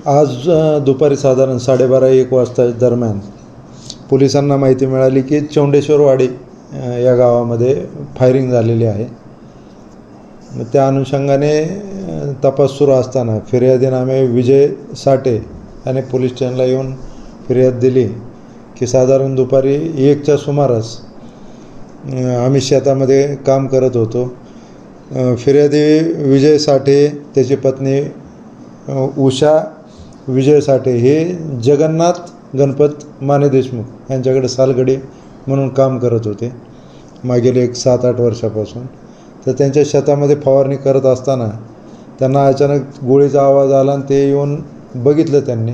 आज दुपारी साधारण 12:30-1 वाजता दरम्यान पोलिसांना माहिती मिळाली की चौंडेश्वरवाडी या गावामध्ये फायरिंग झालेली आहे. त्या अनुषंगाने तपास सुरू असताना फिर्यादीनामे विजय साठे याने पोलीस स्टेशनला येऊन फिर्याद दिली की साधारण दुपारी 1च्या सुमारास आम्ही शेतामध्ये काम करत होतो. फिर्यादी विजय साठे, त्याची पत्नी उषा विजय साठे हे जगन्नाथ गणपत माने देशमुख यांच्याकडे सालगडी म्हणून काम करत होते मागील 7-8 वर्षापासून. तर त्यांच्या शेतामध्ये फवारणी करत असताना त्यांना अचानक गोळीचा आवाज आला आणि ते येऊन बघितलं त्यांनी.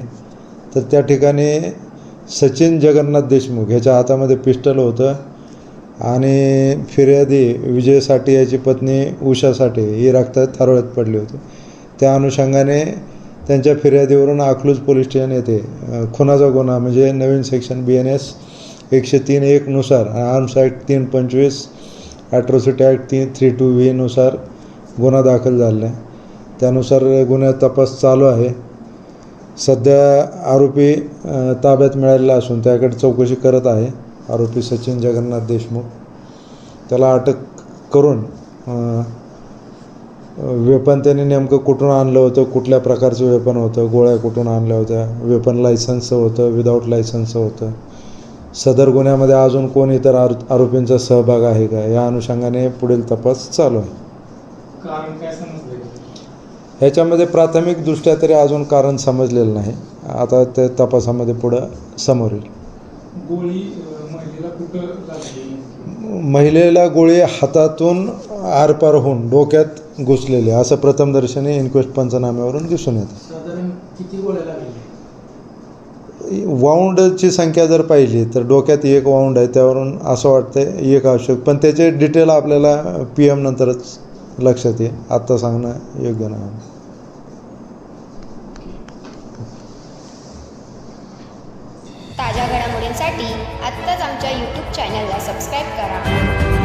तर त्या ठिकाणी सचिन जगन्नाथ देशमुख ह्याच्या हातामध्ये पिस्टल होतं आणि फिर्यादी विजय साठे याची पत्नी उषा साठे ही रक्तात थारोळ्यात पडली होती. त्या अनुषंगाने त्यांच्या फिर्यादीवरून अकलूज पोलीस स्टेशन येथे खुनाचा गुन्हा म्हणजे नवीन सेक्शन BNS 103(1) नुसार, arms act 325, atrocity act 332V नुसार गुन्हा दाखल झाला आहे. त्यानुसार गुन्ह्यात तपास चालू आहे. सध्या आरोपी ताब्यात मिळालेला असून त्याकडे चौकशी करत आहे. आरोपी सचिन जगन्नाथ देशमुख, त्याला अटक करून वेपन त्यांनी नेमकं कुठून आणलं होतं, कुठल्या प्रकारचं वेपन होतं, गोळ्या कुठून आणल्या होत्या, वेपन लायसन्सचं होतं, विदाऊट लायसन्सचं होतं, सदर गुन्ह्यामध्ये अजून कोण इतर आरोपींचा सहभाग आहे का, या अनुषंगाने पुढील तपास चालू आहे. कारण काय समजलं? ह्याच्यामध्ये प्राथमिकदृष्ट्या तरी अजून कारण समजलेलं नाही. आता ते तपासामध्ये पुढं समोर येईल. गोळी महिलेला कुठं लागली? महिलेला गोळी हातातून आरपार होऊन डोक्यात घुसलेली असं प्रथमदर्शनी इन्क्वेस्ट पंचनाम्यावरून दिसून येतं. साधारण किती गोळ्या लागल्या? वाऊंडची संख्या जर पाहिली तर डोक्यात 1 वाऊंड आहे, त्यावरून असं वाटतं 1 आवश्यक, पण त्याचे डिटेल आपल्याला PM नंतरच लक्षात येईल. आत्ता सांगणं योग्य नाही. ताज्या घडामोडींसाठी आत्ताच आमच्या YouTube चॅनलला सबस्क्राईब करा.